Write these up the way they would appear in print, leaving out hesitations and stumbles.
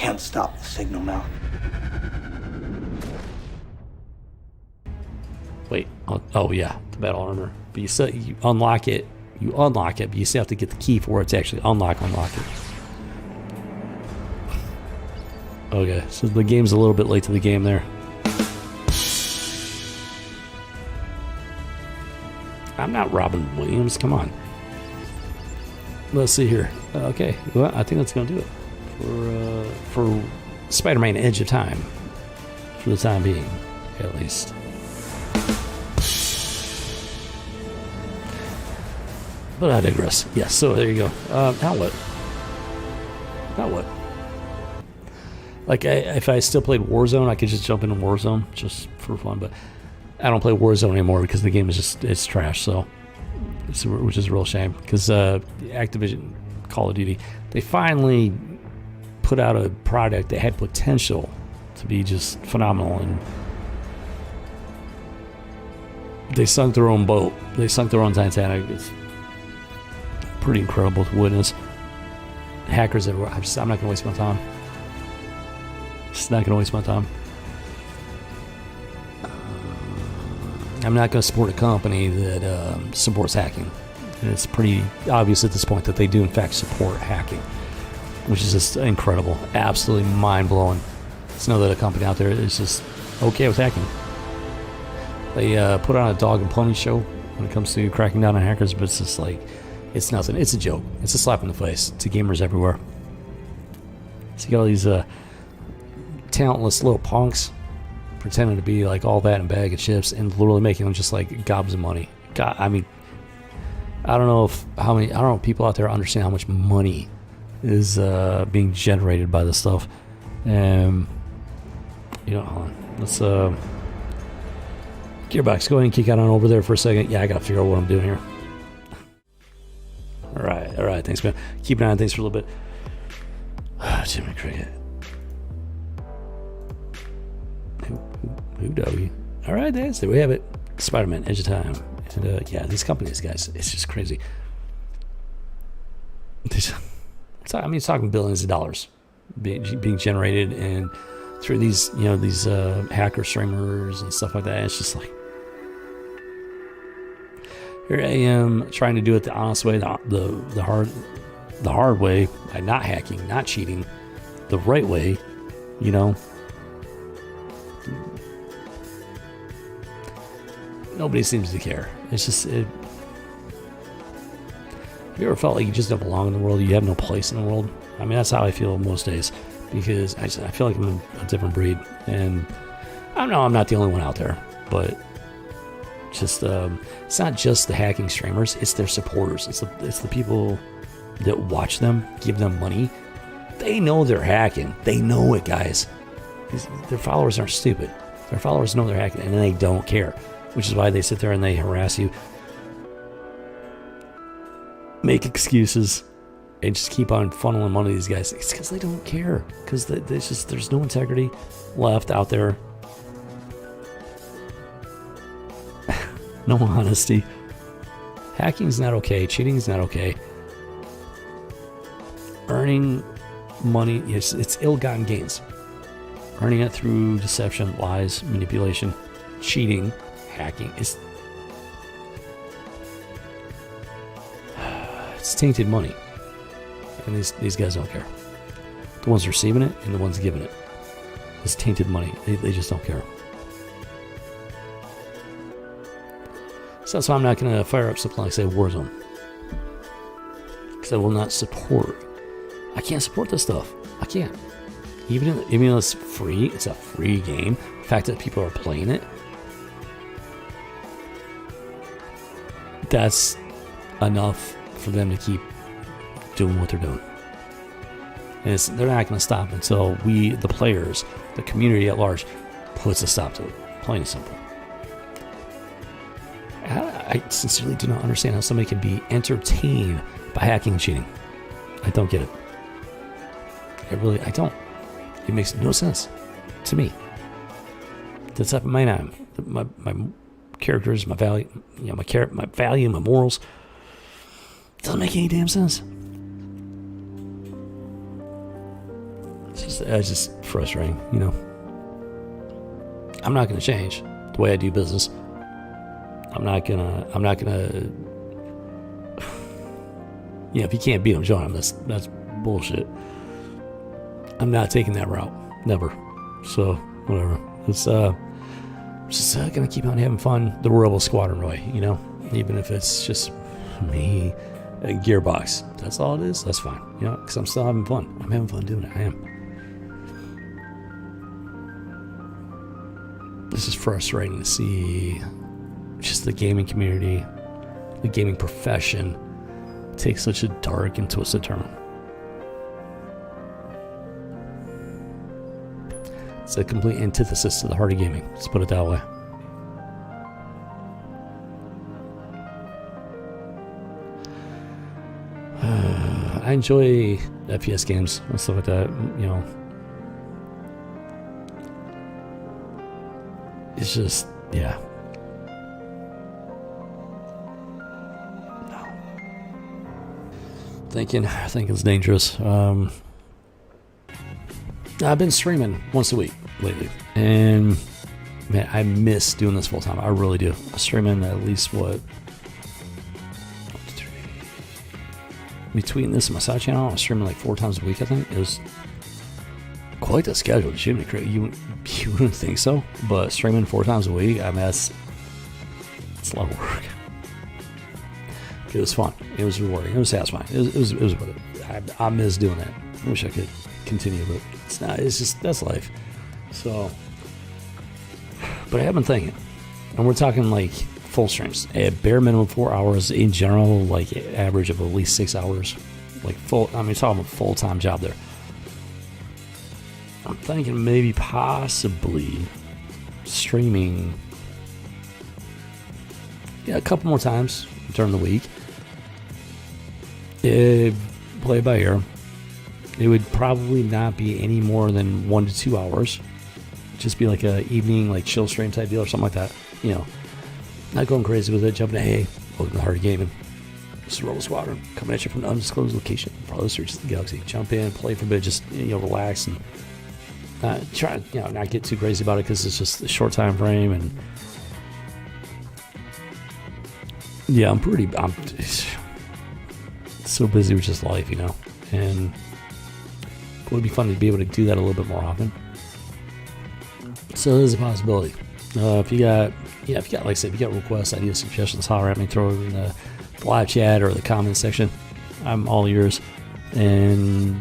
can't stop the signal now. Wait, oh yeah, the battle armor. But you unlock it, but you still have to get the key for it to actually unlock it. Okay, so the game's a little bit late to the game there. I'm not Robin Williams, come on. Let's see here. Okay, well, I think that's going to do it for Spider-Man Edge of Time, for the time being, at least. But I digress. Yes, so there you go. Now what? Like, if I still played Warzone, I could just jump into Warzone just for fun, but I don't play Warzone anymore because the game is just, it's trash, so, which is a real shame, because Activision, Call of Duty, they finally put out a product that had potential to be just phenomenal, and they sunk their own boat. They sunk their own Titanic. It's pretty incredible to witness. Hackers everywhere. I'm not going to waste my time. Just not going to waste my time. I'm not going to support a company that supports hacking. And it's pretty obvious at this point that they do in fact support hacking, which is just incredible. Absolutely mind-blowing. Just know that a company out there is just okay with hacking. They put on a dog and pony show when it comes to cracking down on hackers, but it's just like, it's nothing. It's a joke. It's a slap in the face to gamers everywhere. So you got all these talentless little punks pretending to be like all that in a bag of chips and literally making them just like gobs of money. God, I mean, I don't know if people out there understand how much money is being generated by this stuff. You know, hold on. Let's Gearbox, go ahead and kick out on over there for a second. Yeah, I gotta figure out what I'm doing here. All right, thanks, man. Keep an eye on things for a little bit. Jimmy Cricket. Who W? All right, there we have it. Spider-Man, Edge of Time. And yeah, these companies, guys, it's just crazy. I mean, it's talking billions of dollars being generated, and through these, you know, these hacker streamers and stuff like that. It's just like, here I am trying to do it the honest way, the hard way, by not hacking, not cheating, the right way, you know. Nobody seems to care. It's just, have you ever felt like you just don't belong in the world? You have no place in the world? I mean, that's how I feel most days, because I feel like I'm a different breed, and I know I'm not the only one out there, but just it's not just the hacking streamers, it's their supporters. It's the people that watch them, give them money. They know they're hacking. They know it, guys. Their followers aren't stupid. Their followers know they're hacking, and they don't care, which is why they sit there and they harass you, make excuses, and just keep on funneling money to these guys. It's because they don't care, because there's no integrity left out there. No honesty. Hacking's not okay. Cheating's not okay. Earning money, it's ill-gotten gains. Earning it through deception, lies, manipulation, cheating, hacking. It's tainted money. And these guys don't care. The ones receiving it and the ones giving it. It's tainted money. They just don't care. So that's why I'm not going to fire up something like, say, Warzone. Because I will not support. I can't support this stuff. I can't. Even though it's free, it's a free game. The fact that people are playing it, that's enough for them to keep doing what they're doing. And they're not going to stop until we, the players, the community at large, puts a stop to it. Plain and simple. I sincerely do not understand how somebody can be entertained by hacking and cheating. I don't get it. I don't. It makes no sense to me. That's up in my name. My characters, my value, you know, my value, my morals. It doesn't make any damn sense. It's It's just frustrating, you know. I'm not going to change the way I do business. I'm not gonna, you know, if you can't beat them, join them. That's bullshit. I'm not taking that route. Never. So, whatever. It's, just gonna keep on having fun the Rebel Squadron way, you know? Even if it's just me, a gearbox. That's all it is. That's fine. You know, because I'm still having fun. I'm having fun doing it. I am. This is frustrating to see just the gaming community, the gaming profession take such a dark and twisted turn. It's a complete antithesis to the heart of gaming. Let's put it that way. I enjoy FPS games and stuff like that, you know. It's just, yeah. No. Thinking it's dangerous. I've been streaming once a week lately, and man, I miss doing this full time. I really do. I'm streaming at least between this and my side channel, I'm streaming like 4 times a week. I think it was quite the schedule. You wouldn't think so, but streaming 4 times a week, I mean, it's a lot of work. It was fun. It was rewarding. It was satisfying. It was worth it. I miss doing that. I wish I could continue, but it's not. It's just, that's life. So, but I have been thinking, and we're talking like full streams, at bare minimum 4 hours in general, like average of at least 6 hours, like full. I mean, talking about a full-time job there. I'm thinking maybe possibly streaming, a couple more times during the week. Play by ear. It would probably not be any more than 1 to 2 hours. Just be like a evening, like chill stream type deal or something like that. You know, not going crazy with it. Jumping, hey, welcome to the Heart of Gaming. This is Rebel Squadron coming at you from an undisclosed location, farthest reaches of the galaxy. Jump in, play for a bit, just relax and try not get too crazy about it because it's just a short time frame. And yeah, I'm so busy with just life, and it would be fun to be able to do that a little bit more often. So there's a possibility. If you got, like I said, if you got requests, ideas, suggestions, holler at me, throw it in the live chat or the comment section. I'm all ears, and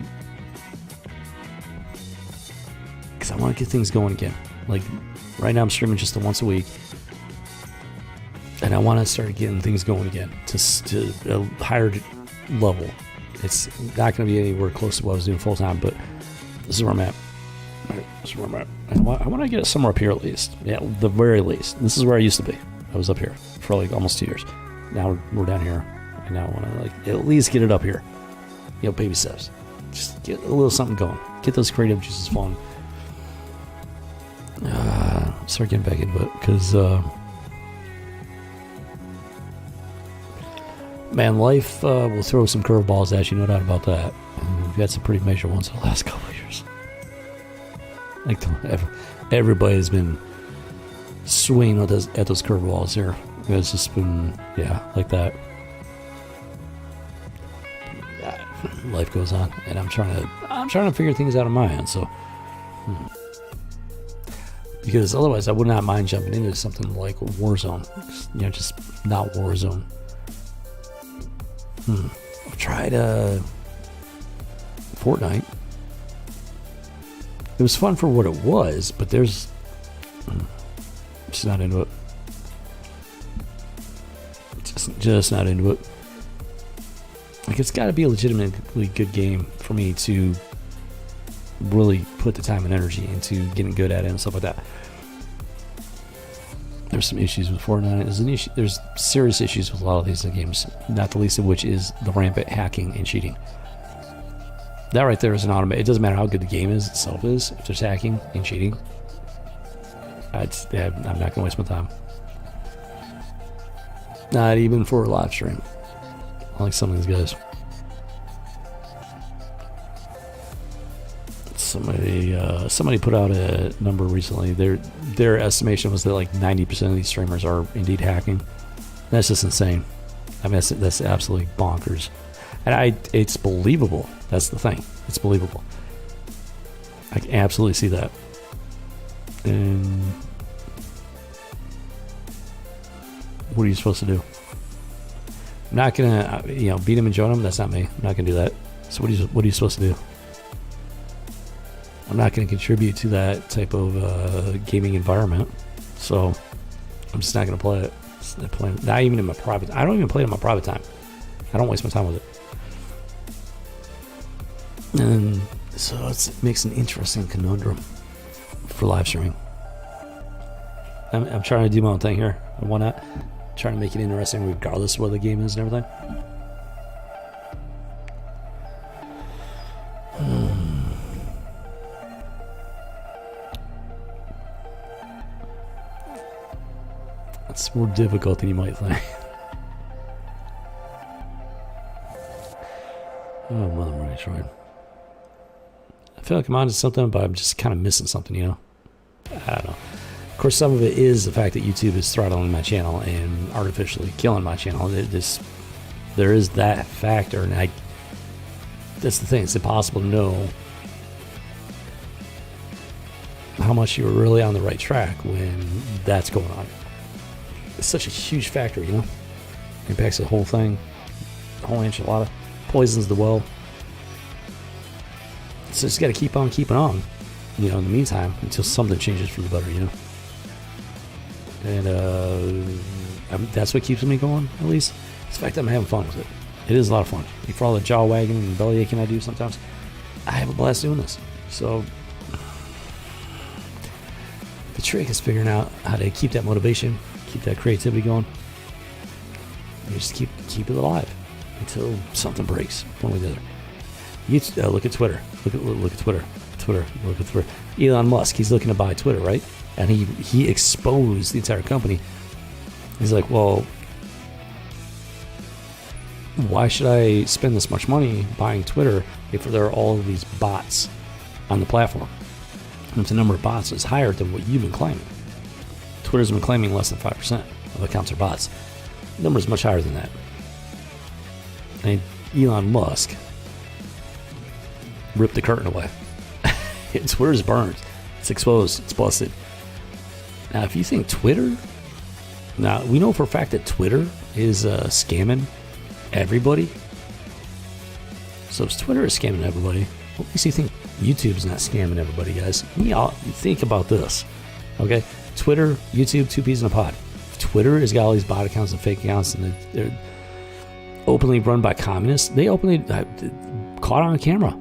because I want to get things going again. Like right now, I'm streaming just once a week, and I want to start getting things going again to a higher level. It's not going to be anywhere close to what I was doing full time, but this is where I'm at. This is where I'm at. I want to get it somewhere up here at least. Yeah, the very least. This is where I used to be. I was up here for like almost 2 years. Now we're down here. I now want to like at least get it up here. Baby steps. Just get a little something going. Get those creative juices flowing. Start getting back into it because man, life will throw some curveballs at you, no doubt about that. And we've had some pretty major ones in the last couple of years. Like everybody's been swinging at those curveballs here. It's just been, like that. Life goes on, and I'm trying to figure things out on my end. So, because otherwise, I would not mind jumping into something like Warzone. Just not Warzone. I've tried Fortnite. It was fun for what it was, but there's just not into it. Just not into it. Like, it's got to be a legitimately good game for me to really put the time and energy into getting good at it and stuff like that. There's some issues with Fortnite. There's serious issues with a lot of these games, not the least of which is the rampant hacking and cheating. That right there is an automatic. It doesn't matter how good the game itself is. If there's hacking and cheating, I'm not going to waste my time. Not even for a live stream. Like some of these guys. Somebody put out a number recently. Their estimation was that like 90% of these streamers are indeed hacking. That's just insane. I mean, that's absolutely bonkers. And it's believable. That's the thing. It's believable. I can absolutely see that. And what are you supposed to do? I'm not gonna, beat him and join him. That's not me. I'm not gonna do that. So what are you supposed to do? I'm not gonna contribute to that type of gaming environment. So I'm just not gonna play it. Not even in my private. I don't even play it in my private time. I don't waste my time with it. And so it makes an interesting conundrum for live streaming. I'm trying to do my own thing here. And why not? Trying to make it interesting regardless of what the game is and everything. It's more difficult than you might think. Oh, mother Mary trying. I feel like I'm onto something, but I'm just kind of missing something, I don't know. Of course, some of it is the fact that YouTube is throttling my channel and artificially killing my channel. There is that factor, and that's the thing. It's impossible to know how much you're really on the right track when that's going on. It's such a huge factor, Impacts the whole thing, the whole enchilada, poisons the well. So just got to keep on keeping on, in the meantime, until something changes for the better, And that's what keeps me going, at least. It's the fact that I'm having fun with it. It is a lot of fun. For all the jaw wagging and belly aching I do sometimes, I have a blast doing this. So the trick is figuring out how to keep that motivation, keep that creativity going. You just keep it alive until something breaks, one way or the other. Look at Twitter. Look at Twitter. Look at Twitter. Elon Musk, he's looking to buy Twitter, right? And he exposed the entire company. He's like, well, why should I spend this much money buying Twitter if there are all of these bots on the platform? And the number of bots is higher than what you've been claiming. Twitter's been claiming less than 5% of accounts are bots. The number is much higher than that. And Elon Musk ripped the curtain away. Twitter's burned. It's exposed. It's busted. Now, if you think Twitter... Now, we know for a fact that Twitter is scamming everybody. So if Twitter is scamming everybody, what makes you think YouTube's not scamming everybody, guys? Think about this. Okay? Twitter, YouTube, two peas in a pod. Twitter has got all these bot accounts and fake accounts, and they're openly run by communists. They openly caught on camera.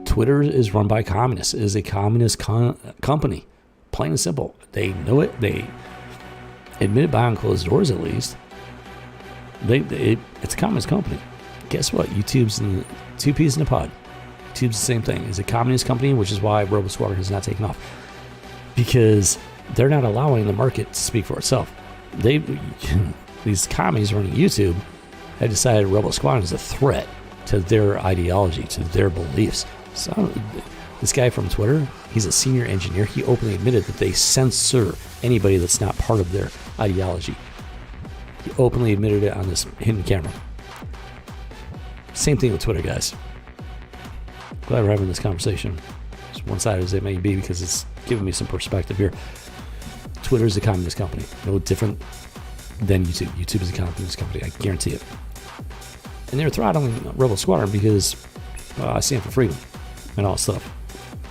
Twitter is run by communists. It is a communist company. Plain and simple. They know it. They admit it behind closed doors, at least. It's a communist company. Guess what? YouTube's two peas in a pod. YouTube's the same thing. It's a communist company, which is why Rebel Squadron has not taken off. Because they're not allowing the market to speak for itself. These commies running YouTube have decided Rebel Squadron is a threat to their ideology, to their beliefs. So this guy from Twitter, he's a senior engineer. He openly admitted that they censor anybody that's not part of their ideology. He openly admitted it on this hidden camera. Same thing with Twitter, guys. Glad we're having this conversation. As one-sided as it may be, because it's giving me some perspective here. Twitter is a communist company. No different than YouTube. YouTube is a communist company. I guarantee it. And they're throttling Rebel Squadron because I stand for freedom and all that stuff.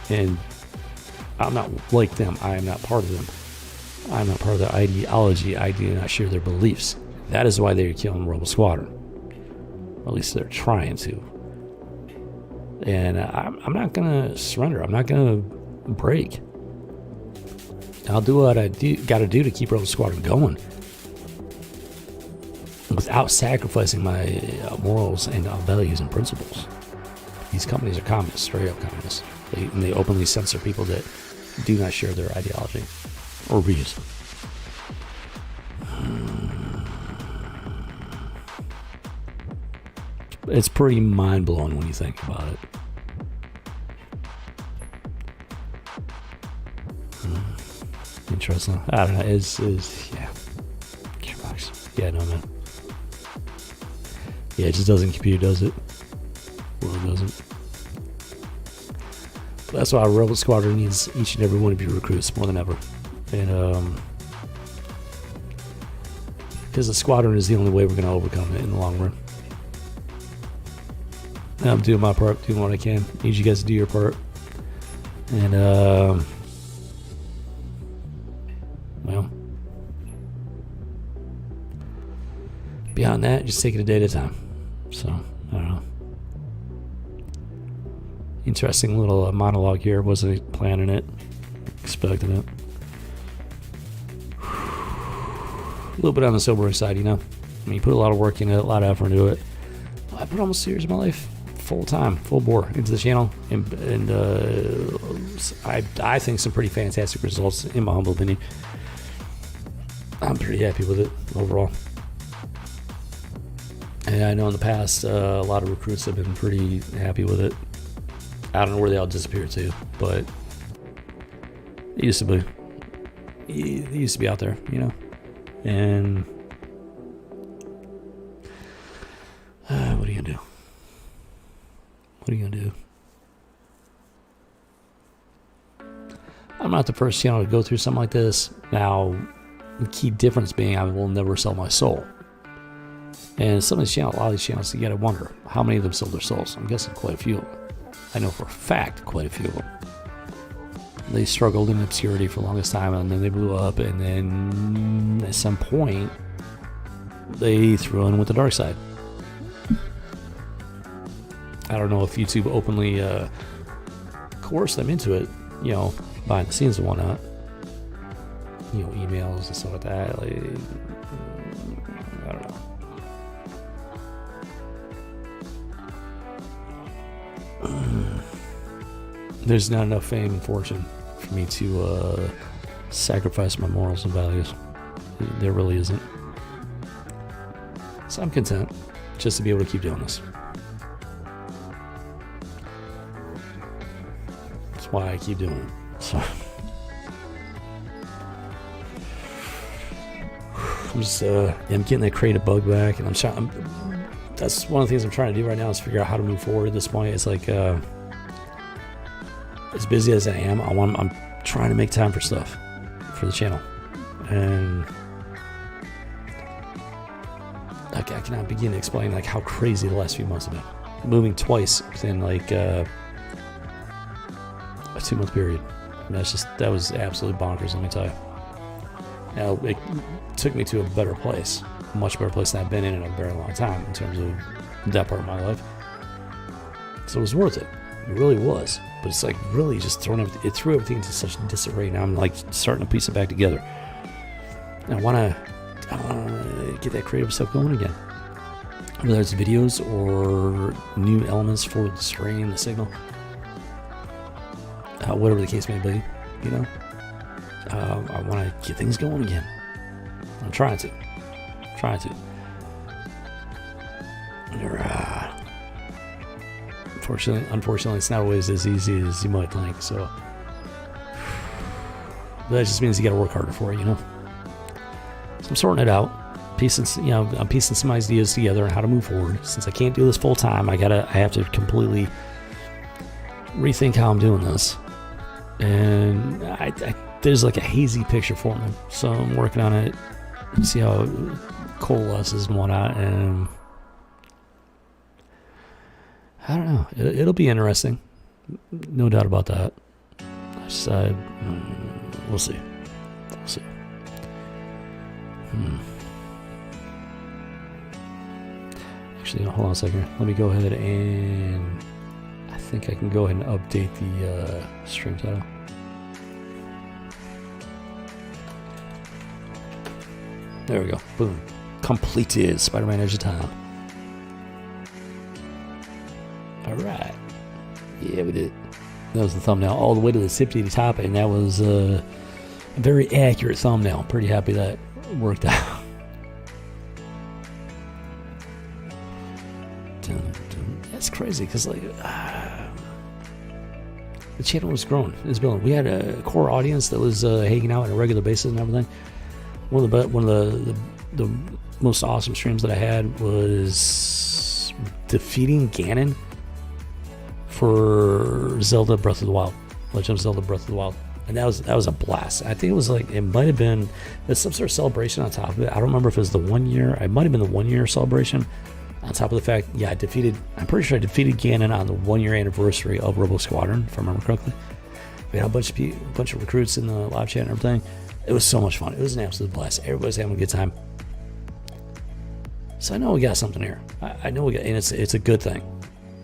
And I'm not like them. I am not part of them. I'm not part of their ideology. I do not share their beliefs. That is why they're killing Rebel Squadron. Or at least they're trying to. And I'm not going to surrender. I'm not going to break. I'll do what I got to do to keep Rebel Squadron going without sacrificing my morals and values and principles. These companies are communists, straight up communists. They openly censor people that do not share their ideology or views. It's pretty mind-blowing when you think about it. Interesting. I don't know. Yeah. Gearbox. Yeah, no, man. Yeah, it just doesn't compute, does it? Well, it doesn't. But that's why Rebel Squadron needs each and every one of your recruits more than ever. And, because the squadron is the only way we're going to overcome it in the long run. And I'm doing my part, doing what I can. Need you guys to do your part. And, well, beyond that, just take it a day at a time. So, I don't know. Interesting little monologue here. Wasn't planning it, expecting it. A little bit on the sobering side, you know. I mean, you put a lot of work into it, a lot of effort into it. I put almost 2 years of my life full time, full bore into the channel, and I think some pretty fantastic results, in my humble opinion. I'm pretty happy with it overall. And I know in the past, a lot of recruits have been pretty happy with it. I don't know where they all disappeared to, but it used to be. It used to be out there, you know. And what are you gonna do? What are you gonna do? I'm not the first channel to go through something like this. Now, the key difference being I will never sell my soul. And some of these channels, a lot of these channels, you gotta wonder how many of them sold their souls. I'm guessing quite a few of them. I know for a fact quite a few of them. They struggled in obscurity for the longest time, and then they blew up, and then at some point they threw in with the dark side. I don't know if YouTube openly coerced them into it, you know, behind the scenes and whatnot. You know, emails and stuff like that. Like, I don't know. There's not enough fame and fortune for me to sacrifice my morals and values. There really isn't. So I'm content just to be able to keep doing this. That's why I keep doing it. So I'm just I'm getting that creative bug back, and that's one of the things I'm trying to do right now is figure out how to move forward at this point. It's like as busy as I am, I'm trying to make time for stuff for the channel, and I cannot begin to explain like how crazy the last few months have been. Moving twice within like a 2-month period. And that was absolutely bonkers, let me tell you. Now it took me to a better place, a much better place than I've been in a very long time in terms of that part of my life. So it was worth it. It really was. But it's like really just it threw everything into such disarray. Now I'm like starting to piece it back together. And I want to get that creative stuff going again. Whether it's videos or new elements for the stream, the signal, whatever the case may be, you know. I want to get things going again. I'm trying to. Unfortunately, it's not always as easy as you might think. So but that just means you got to work harder for it, you know. So I'm sorting it out, I'm piecing some ideas together on how to move forward. Since I can't do this full time, I have to completely rethink how I'm doing this. And there's like a hazy picture for me, so I'm working on it. See how it coalesces and whatnot, and I don't know. It'll be interesting, no doubt about that. We'll see. Actually, hold on a second. Let me go ahead and I think I can go ahead and update the stream title. There we go. Boom. Completed. Spider-Man Edge of Time. Alright. Yeah, we did. That was the thumbnail all the way to the tippity top, and that was a very accurate thumbnail. Pretty happy that worked out. That's crazy, because like the channel was growing. It was building. We had a core audience that was hanging out on a regular basis and everything. One of the most awesome streams that I had was defeating Ganon for Zelda Breath of the Wild, Legend of Zelda Breath of the Wild, and that was a blast. I think it was like, it might have been there's some sort of celebration on top of it. I don't remember if it was the 1 year. It might have been the 1 year celebration. On top of the fact, yeah, I'm pretty sure I defeated Ganon on the 1 year anniversary of Rebel Squadron, if I remember correctly. We had a bunch of recruits in the live chat and everything. It was so much fun. It was an absolute blast. Everybody's having a good time. So I know we got something here. I know we got, and it's a good thing.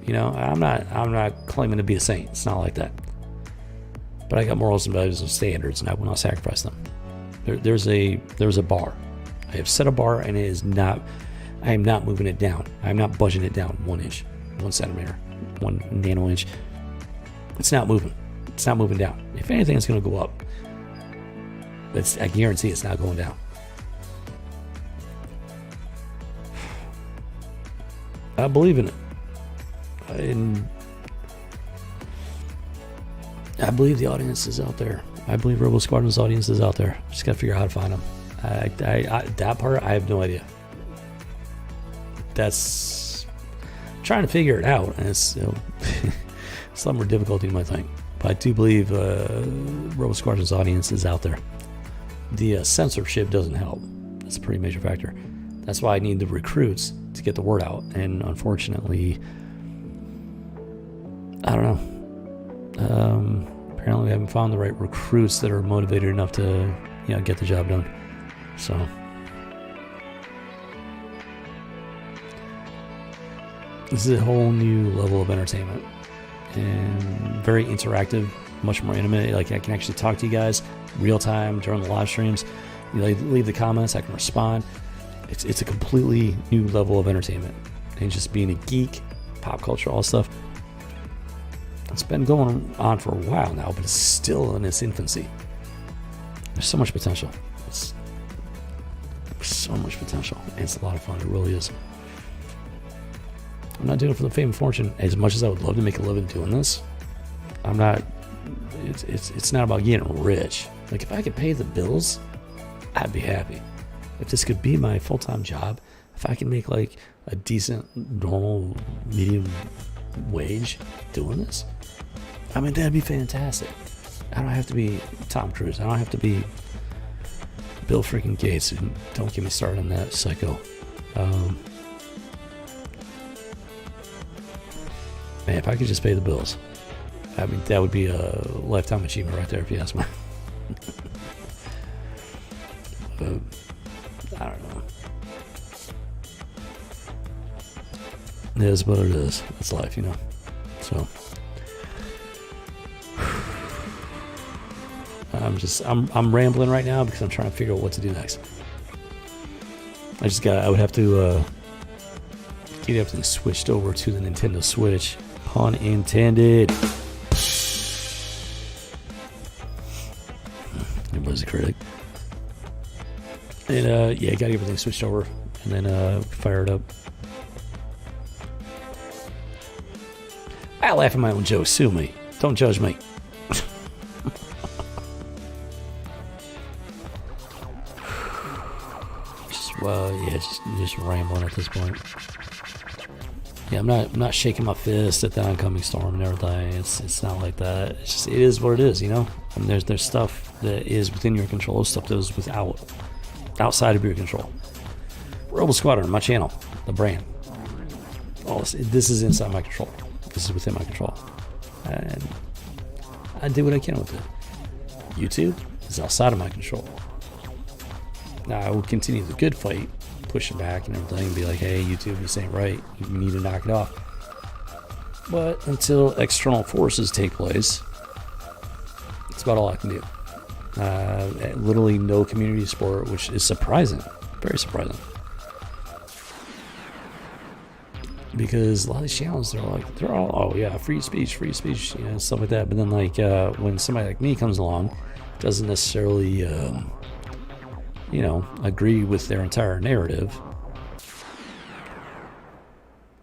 You know, I'm not claiming to be a saint. It's not like that. But I got morals and values and standards, and I will not sacrifice them. There's a bar. I have set a bar, and it is not. I am not moving it down. I'm not budging it down 1 inch, 1 centimeter, 1 nano inch. It's not moving. It's not moving down. If anything, it's going to go up. I guarantee it's not going down. I believe in it. And I believe the audience is out there. I believe Rebel Squadron's audience is out there. Just got to figure out how to find them. That part, I have no idea. That's trying to figure it out, and it's it's a lot more difficulty than you might think. But I do believe Rebel Squadron's audience is out there. The censorship doesn't help. That's a pretty major factor. That's why I need the recruits to get the word out. And unfortunately, I don't know. Apparently, we haven't found the right recruits that are motivated enough to, get the job done. So. This is a whole new level of entertainment and very interactive, much more intimate. Like, I can actually talk to you guys real time during the live streams. You leave the comments, I can respond. It's a completely new level of entertainment. And just being a geek, pop culture, all stuff. It's been going on for a while now, but it's still in its infancy. There's so much potential. It's so much potential. And it's a lot of fun. It really is. I'm not doing it for the fame and fortune. As much as I would love to make a living doing this, I'm not. It's not about getting rich. Like, if I could pay the bills, I'd be happy. If this could be my full-time job, if I can make like a decent, normal, medium wage doing this, I mean, that'd be fantastic. I don't have to be Tom Cruise. I don't have to be Bill freaking Gates. And don't get me started on that psycho. Man, if I could just pay the bills, I mean, that would be a lifetime achievement right there, if you ask me. But I don't know. It is what it is. It's life, So I'm rambling right now because I'm trying to figure out what to do next. I would have to get everything switched over to the Nintendo Switch. Pun intended. Everybody's a critic. And gotta get everything switched over and then fire it up. I laugh at my own jokes. Sue me. Don't judge me. just rambling at this point. Yeah, I'm not shaking my fist at the oncoming storm and everything. It's not like that. It is what it is, I mean, there's stuff that is within your control, stuff that is outside of your control. Rebel Squadron, my channel, the brand. All this is inside my control. This is within my control. And I do what I can with it. YouTube is outside of my control. Now, I will continue the good fight, push it back and everything, and be like, hey, YouTube, this ain't right. You need to knock it off. But until external forces take place, that's about all I can do. Literally no community support, which is surprising. Very surprising. Because a lot of these channels, they're all, oh yeah, free speech, stuff like that. But then when somebody like me comes along, doesn't necessarily, agree with their entire narrative.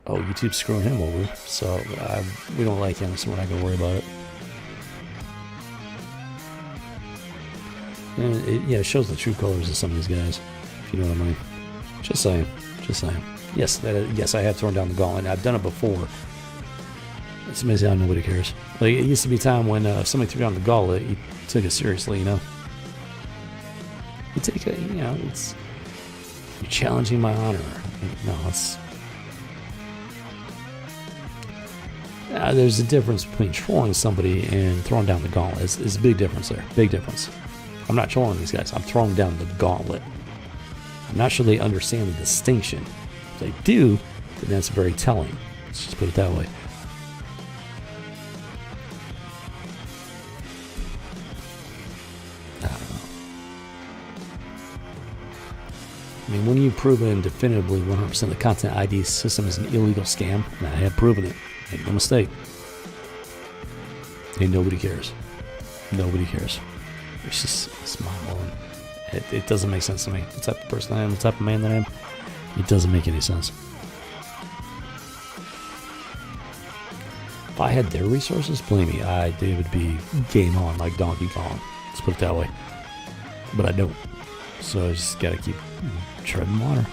Oh, YouTube's screwing him over, so we don't like him, so we're not gonna worry about it. And it shows the true colors of some of these guys, if you know what I mean. Just saying. Yes, I have thrown down the gauntlet. I've done it before. It's amazing how nobody cares. Like, it used to be a time when somebody threw down the gauntlet, you took it seriously, You take it, you're challenging my honor. No, it's... there's a difference between trolling somebody and throwing down the gauntlet. It's a big difference there. Big difference. I'm not trolling these guys. I'm throwing down the gauntlet. I'm not sure they understand the distinction. If they do, then that's very telling. Let's just put it that way. I don't know. I mean, when you've proven definitively 100% the content ID system is an illegal scam, and I have proven it. Make no mistake. And nobody cares. Nobody cares. It's mind-blowing. It doesn't make sense to me. The type of person I am, the type of man that I am, it doesn't make any sense. If I had their resources, believe me, they would be game on like Donkey Kong. Let's put it that way. But I don't. So I just gotta keep treading water.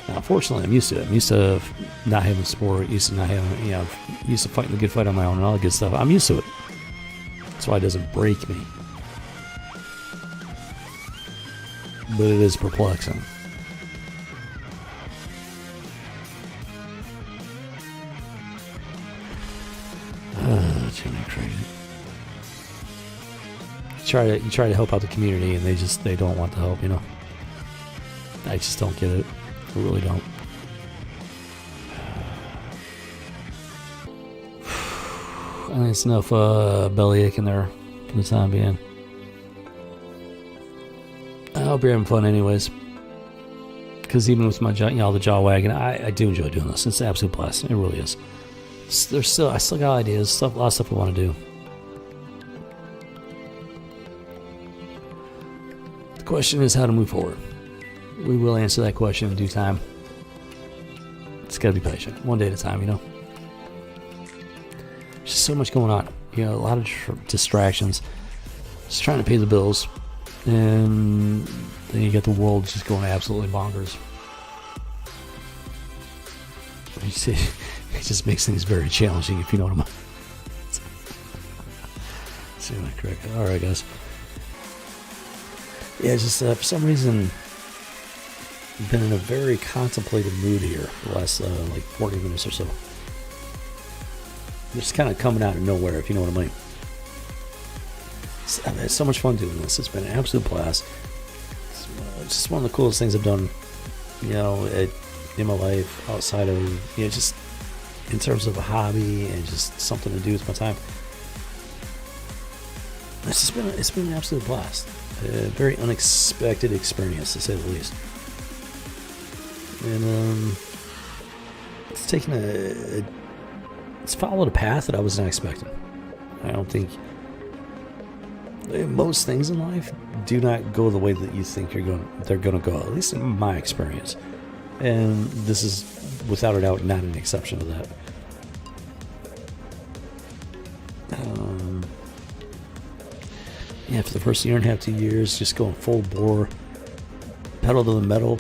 Now, unfortunately, I'm used to it. I'm used to not having sport, used to not having, used to fighting the good fight on my own and all that good stuff. I'm used to it. That's why it doesn't break me. But it is perplexing. Jimmy crazy. You try to help out the community, and they don't want the help. I just don't get it. I really don't. I think it's enough bellyache in there for the time being. I hope you're having fun anyways. Because even with my the jaw wagging, I do enjoy doing this. It's an absolute blast. It really is. I still got ideas, a lot of stuff I want to do. The question is how to move forward. We will answer that question in due time. Just gotta be patient, one day at a time, There's just so much going on. A lot of distractions. Just trying to pay the bills. And then you get the world just going absolutely bonkers. You see, it just makes things very challenging, if you know what I mean. See my cricket. Alright, guys. Yeah, just for some reason, I've been in a very contemplative mood here for the last 40 minutes or so. Just kind of coming out of nowhere, if you know what I mean. I've had so much fun doing this. It's been an absolute blast. It's just one of the coolest things I've done, in my life, outside of, just in terms of a hobby and just something to do with my time. It's been an absolute blast. A very unexpected experience, to say the least. And it's taken it's followed a path that I was not expecting. I don't think most things in life do not go the way that you think they're going to go, at least in my experience. And this is, without a doubt, not an exception to that. For the first year and a half, 2 years, just going full bore, pedal to the metal,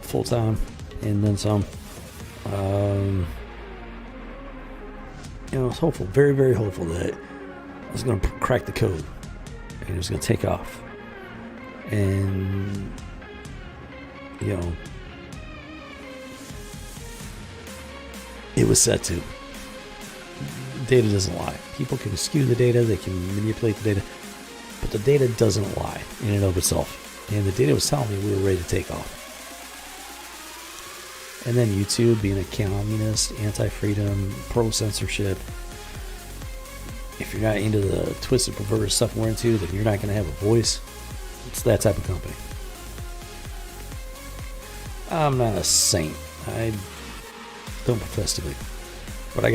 full time, and then some. I was hopeful, very, very hopeful that I was going to crack the code and it was going to take off. And, it was set to. Data doesn't lie. People can skew the data, they can manipulate the data, but the data doesn't lie in and of itself. And the data was telling me we were ready to take off. And then YouTube, being a communist, anti-freedom, pro-censorship, if you're not into the twisted, perverted stuff we're into, then you're not going to have a voice. It's that type of company. I'm not a saint. I don't profess to be. But I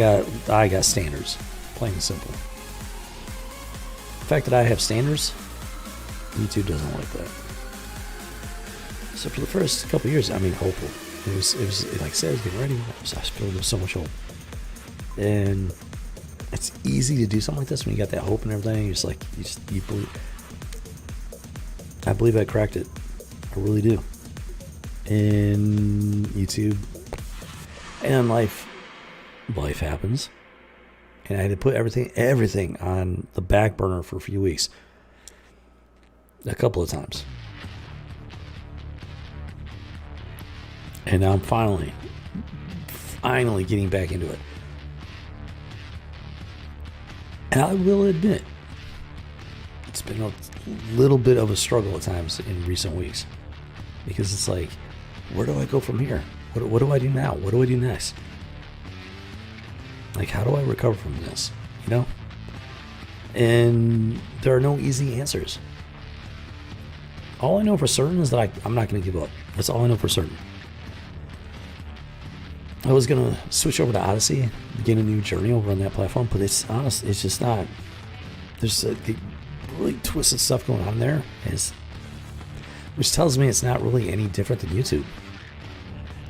got standards, plain and simple. The fact that I have standards, YouTube doesn't like that. So for the first couple of years, hopeful. It was like I said, I was getting ready. I was filled with so much hope. And it's easy to do something like this when you got that hope and everything. You're just like, you believe. I believe I cracked it. I really do. And YouTube, and life happens, and I had to put everything on the back burner for a few weeks, a couple of times, and now I'm finally getting back into it. And I will admit, it's been a little bit of a struggle at times in recent weeks, because it's like, where do I go from here? What do I do now? What do I do next? Like, how do I recover from this? You know? And there are no easy answers. All I know for certain is that I'm not going to give up. That's all I know for certain. I was going to switch over to Odyssey, begin a new journey over on that platform, but it's just not. There's really twisted stuff going on there, which tells me it's not really any different than YouTube.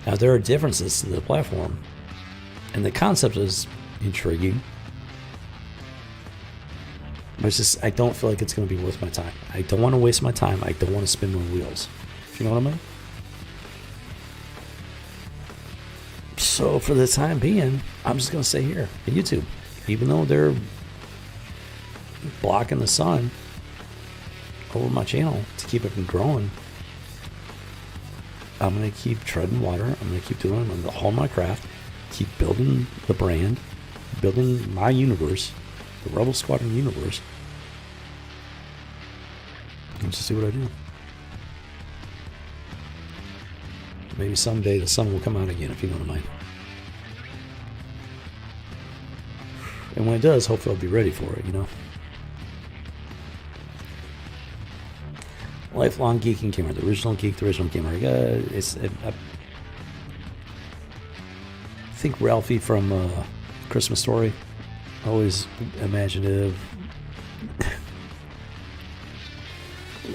Now, there are differences to the platform, and the concept is intriguing, but it's just, I don't feel like it's going to be worth my time. I don't want to waste my time. I don't want to spin my wheels. If you know what I mean? So for the time being, I'm just going to stay here at YouTube. Even though they're blocking the sun over my channel to keep it from growing, I'm going to keep treading water. I'm going to keep doing it. I'm going to hone my craft, keep building the brand, building my universe, the Rebel Squadron universe, and just see what I do. Maybe someday the sun will come out again, if you know what I mean. And when it does, hopefully I'll be ready for it, you know. Lifelong geeking gamer, the original geek, the original gamer. I think Ralphie from Christmas Story, always imaginative.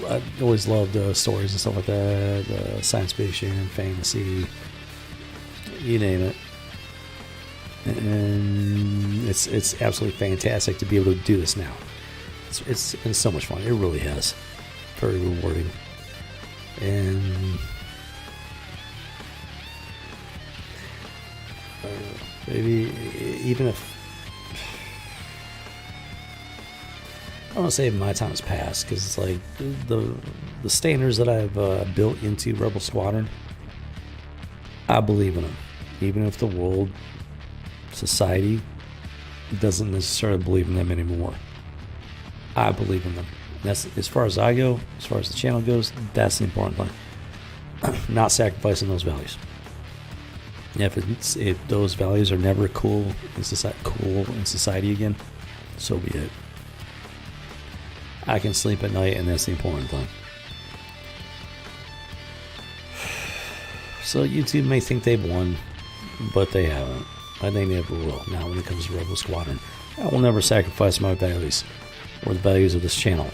I always loved stories and stuff like that, science fiction, fantasy, you name it. And it's absolutely fantastic to be able to do this now. It's been so much fun. It really has. Very rewarding. And maybe even if I don't want to say my time has passed, because it's like the standards that I've built into Rebel Squadron, I believe in them. Even if the world, society, doesn't necessarily believe in them anymore, I believe in them. That's, as far as I go, as far as the channel goes, that's the important thing. Not sacrificing those values. If those values are never cool in society again, so be it. I can sleep at night, and that's the important thing. So YouTube may think they've won, but they haven't. I think they never will. Now, when it comes to Rebel Squadron, I will never sacrifice my values or the values of this channel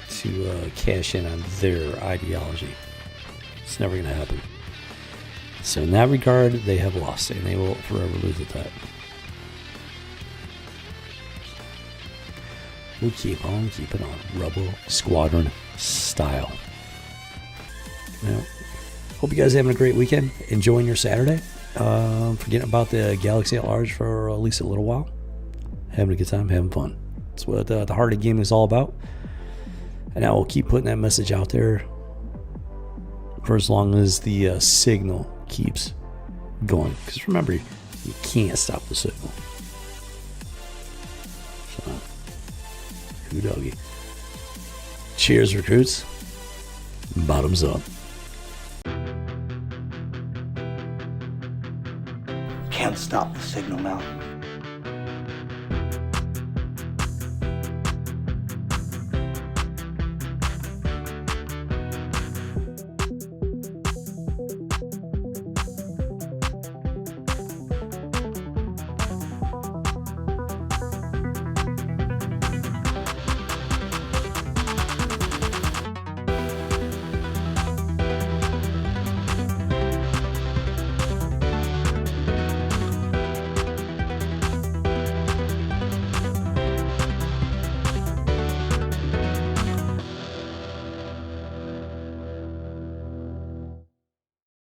to cash in on their ideology. It's never going to happen. So in that regard, they have lost, and they will forever lose at that. We'll keep on keeping on, Rebel Squadron style. Well, hope you guys are having a great weekend, enjoying your Saturday. Forgetting about the galaxy at large for at least a little while. Having a good time, having fun. That's what the heart of gaming is all about. And I will keep putting that message out there for as long as the signal keeps going. Because remember, you can't stop the signal. So, who doggy. Cheers, recruits. Bottoms up. Can't stop the signal now.